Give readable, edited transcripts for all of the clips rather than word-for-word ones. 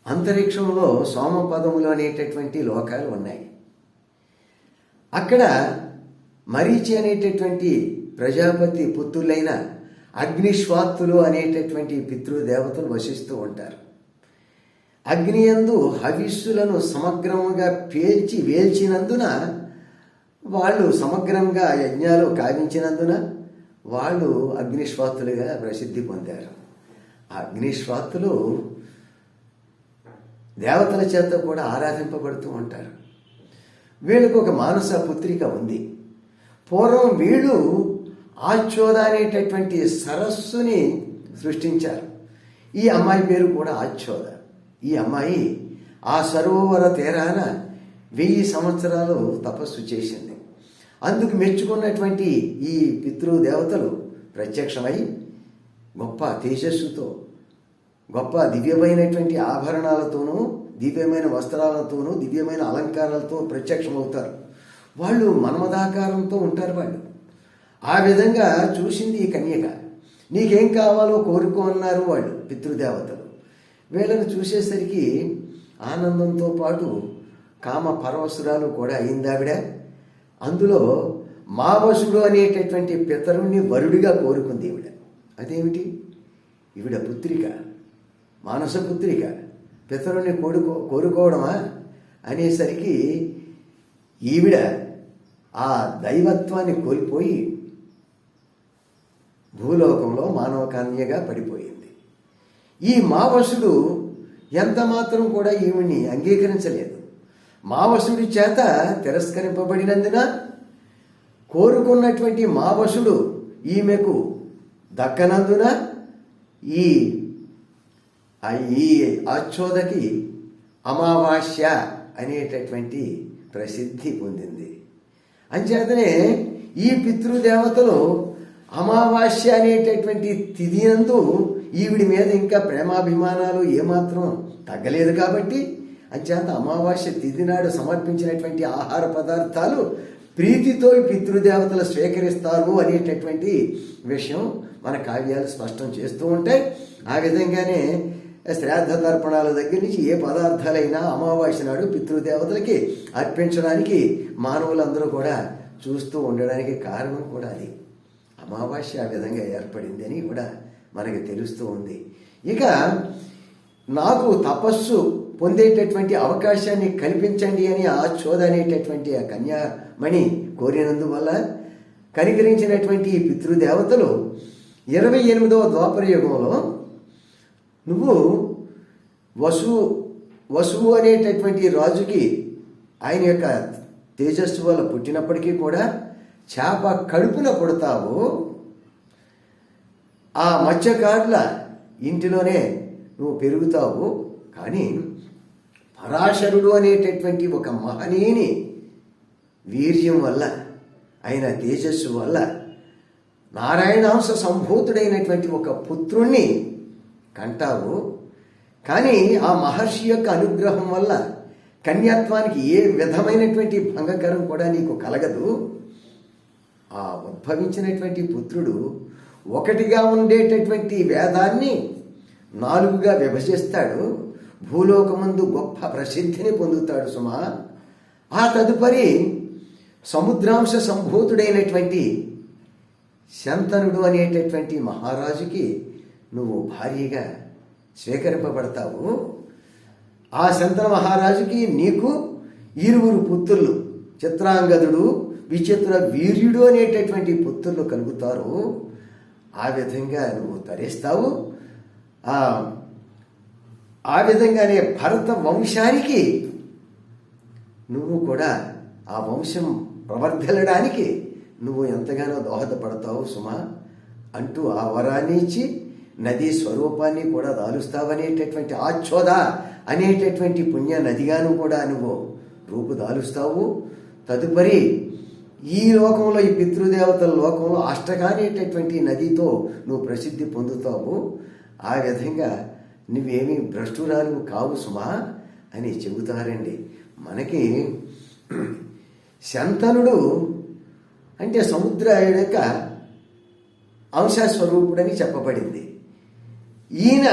అంతరిక్షంలో సోమపదములు అనేటటువంటి లోకాలు ఉన్నాయి. అక్కడ మరీచి అనేటటువంటి ప్రజాపతి పుత్రులైన అగ్నిశ్వాత్తులు అనేటటువంటి పితృదేవతలు వసిస్తూ ఉంటారు. అగ్నియందు హవిస్సులను సమగ్రముగా వేల్చినందున వాళ్ళు సమగ్రంగా యజ్ఞాలు కావించినందున వాళ్ళు అగ్నిశ్వాత్తులుగా ప్రసిద్ధి పొందారు. అగ్నిశ్వాత్తులు దేవతల చేత కూడా ఆరాధింపబడుతూ ఉంటారు. వీళ్ళకు ఒక మానస పుత్రిక ఉంది. పూర్వం వీళ్ళు ఆచ్యోద అనేటటువంటి సరస్సుని సృష్టించారు. ఈ అమ్మాయి పేరు కూడా ఆచ్యోద. ఈ అమ్మాయి ఆ సరోవర తీరాన 1000 సంవత్సరాలు తపస్సు చేసింది. అందుకు మెచ్చుకున్నటువంటి ఈ పితృదేవతలు ప్రత్యక్షమై గొప్ప తేజస్సుతో, గొప్ప దివ్యమైనటువంటి ఆభరణాలతోనూ, దివ్యమైన వస్త్రాలతోనూ, దివ్యమైన అలంకారాలతో ప్రత్యక్షమవుతారు. వాళ్ళు మన్మథాకారంతో ఉంటారు. వాళ్ళు ఆ విధంగా చూసింది ఈ కన్యక. నీకేం కావాలో కోరుకో అన్నారు వాళ్ళు పితృదేవతలు. వీళ్ళని చూసేసరికి ఆనందంతో పాటు కామ పరవశురాలు కూడా అయిందావిడ. అందులో మావసుడు అనేటటువంటి పితరుణ్ణి వరుడిగా కోరుకుంది ఈవిడ. అదేమిటి? ఈవిడ పుత్రిక, మానస పుత్రిక, పితరుణ్ణి కోరుకోవడమా అనేసరికి ఈవిడ ఆ దైవత్వాన్ని కోల్పోయి భూలోకంలో మానవ కన్యగా పడిపోయింది. ఈ మావసుడు ఎంత మాత్రం కూడా ఈవిని అంగీకరించలేదు. మావసుడి చేత తిరస్కరింపబడినందున కోరుకున్నటువంటి మావసుడు ఈమెకు దక్కనందున ఈ ఆచ్యోదకి అమావాస్య అనేటటువంటి ప్రసిద్ధి పొందింది. అంచేతనే ఈ పితృదేవతలు అమావాస్య అనేటటువంటి తిథినందు ఈవిడి మీద ఇంకా ప్రేమాభిమానాలు ఏమాత్రం తగ్గలేదు కాబట్టి అంచేత అమావాస్య తిథి నాడు సమర్పించినటువంటి ఆహార పదార్థాలు ప్రీతితో ఈ పితృదేవతలు స్వీకరిస్తారు అనేటటువంటి విషయం మన కావ్యాలు స్పష్టం చేస్తూ ఉంటాయి. ఆ విధంగానే శ్రాద్ధ తర్పణాల దగ్గర నుంచి ఏ పదార్థాలైనా అమావాస్య నాడు పితృదేవతలకి అర్పించడానికి మానవులందరూ కూడా చూస్తూ ఉండడానికి కారణం కూడా అది. అమావాస్య ఆ విధంగా ఏర్పడింది అని కూడా మనకి తెలుస్తూ ఉంది. ఇక నాకు తపస్సు పొందేటటువంటి అవకాశాన్ని కల్పించండి అని ఆచ్యోద అనేటటువంటి ఆ కన్యామణి కోరినందువల్ల కనికరించినటువంటి ఈ పితృదేవతలు 28వ ద్వాపర యుగంలో నువ్వు వసువు అనేటటువంటి రాజుకి ఆయన యొక్క తేజస్సు వల్ల పుట్టినప్పటికీ కూడా చేప కడుపున పుడతావు, ఆ మత్స్యకారుల ఇంటిలోనే నువ్వు పెరుగుతావు. కానీ పరాశరుడు అనేటటువంటి ఒక మహనీయుని వీర్యం వల్ల, ఆయన తేజస్సు వల్ల నారాయణాంశ సంభూతుడైనటువంటి ఒక పుత్రుణ్ణి కంటావు. కానీ ఆ మహర్షి యొక్క అనుగ్రహం వల్ల కన్యాత్వానికి ఏ విధమైనటువంటి భంగకరం కూడా నీకు కలగదు. ఆ ఉద్భవించినటువంటి పుత్రుడు ఒకటిగా ఉండేటటువంటి వేదాన్ని 4గా విభజిస్తాడు. భూలోకమందు గొప్ప ప్రసిద్ధిని పొందుతాడు సుమా. ఆ తదుపరి సముద్రాంశ సంభూతుడైనటువంటి శంతనుడు అనేటటువంటి మహారాజుకి నువ్వు భార్యగా స్వీకరింపబడతావు. ఆ శంతన మహారాజుకి నీకు 2 పుత్రులు, చిత్రాంగదుడు, విచిత్ర వీర్యుడు అనేటటువంటి పుత్రులు కలుగుతారు. ఆ విధంగా నువ్వు తరిస్తావు. ఆ విధంగానే భరత వంశానికి నువ్వు కూడా ఆ వంశం ప్రవర్ధిల్లడానికి నువ్వు ఎంతగానో దోహదపడతావు సుమా అంటూ ఆ వరాన్ని ఇచ్చి నదీ స్వరూపాన్ని కూడా దాలుస్తావనేటటువంటి ఆచ్యోద అనేటటువంటి పుణ్య నదిగాను కూడా నువ్వు రూపుదాలుస్తావు. తదుపరి ఈ లోకంలో, ఈ పితృదేవతల లోకంలో అష్టక అనేటటువంటి నదితో నువ్వు ప్రసిద్ధి పొందుతావు. ఆ విధంగా నువ్వేమీ భ్రష్టురాలు కావు సుమా అని చెబుతారండి. మనకి శంతనుడు అంటే సముద్ర యొక్క అంశస్వరూపుడని చెప్పబడింది. ఈయన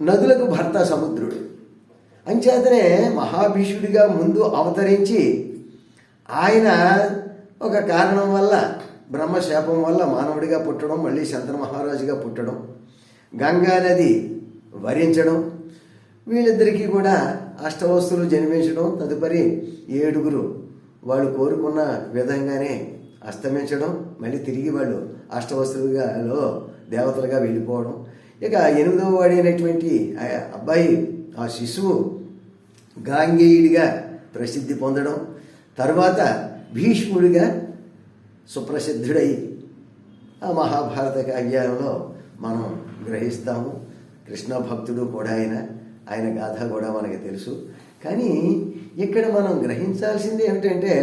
నదులకు భర్త సముద్రుడు. అంచేతనే మహాభీషుడిగా ముందు అవతరించి ఆయన ఒక కారణం వల్ల, బ్రహ్మశాపం వల్ల మానవుడిగా పుట్టడం, మళ్ళీ శంతన మహారాజుగా పుట్టడం, గంగా నది వరించడం, వీళ్ళిద్దరికీ కూడా అష్టవస్తువులు జన్మించడం, తదుపరి 7 వాళ్ళు కోరుకున్న విధంగానే అస్తమించడం, మళ్ళీ తిరిగి వాళ్ళు అష్టవస్తువులలో దేవతలుగా వెళ్ళిపోవడం. ఇక 8వ వాడైనటువంటి అబ్బాయి, ఆ శిశువు గాంగేయుడిగా ప్రసిద్ధి పొందడం, తర్వాత భీష్ముడిగా సుప్రసిద్ధుడై ఆ మహాభారత కావ్యంలో మనం గ్రహిస్తాము. కృష్ణ భక్తుడు కూడా ఆయన గాథ కూడా మనకి తెలుసు. కానీ ఇక్కడ మనం గ్రహించాల్సింది ఏమిటంటే,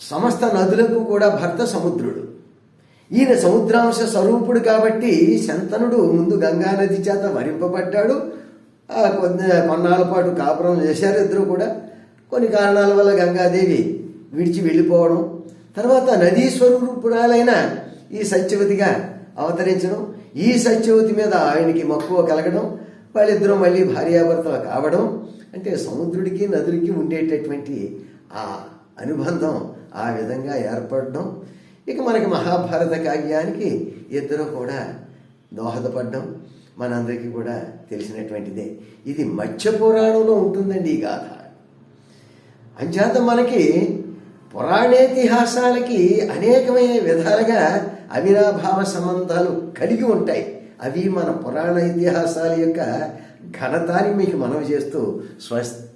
సమస్త నదులకు కూడా భర్త సముద్రుడు. ఈయన సముద్రాంశ స్వరూపుడు కాబట్టి శంతనుడు ముందు గంగానది చేత వరింపబడ్డాడు. కొన్నాళ్ళ పాటు కాపురం చేశారు ఇద్దరు కూడా. కొన్ని కారణాల వల్ల గంగాదేవి విడిచి వెళ్ళిపోవడం, తర్వాత నదీ స్వరూపురాలైన ఈ సత్యవతిగా అవతరించడం, ఈ సత్యవతి మీద ఆయనకి మక్కువ కలగడం, వాళ్ళిద్దరూ మళ్ళీ భార్యాభర్తలు కావడం, అంటే సముద్రుడికి నదులకి ఉండేటటువంటి ఆ అనుబంధం ఆ విధంగా ఏర్పడడం. ఇక మనకి మహాభారత కావ్యానికి ఇద్దరు కూడా దోహదపడ్డం మనందరికీ కూడా తెలిసినటువంటిదే. ఇది మత్స్య పురాణంలో ఉంటుందండి ఈ గాథ. అంచేత మనకి పురాణేతిహాసాలకి అనేకమైన విధాలుగా అవినాభావ సంబంధాలు కలిగి ఉంటాయి. అవి మన పురాణ ఇతిహాసాల యొక్క ఘనతాన్ని మీకు మనవి చేస్తూ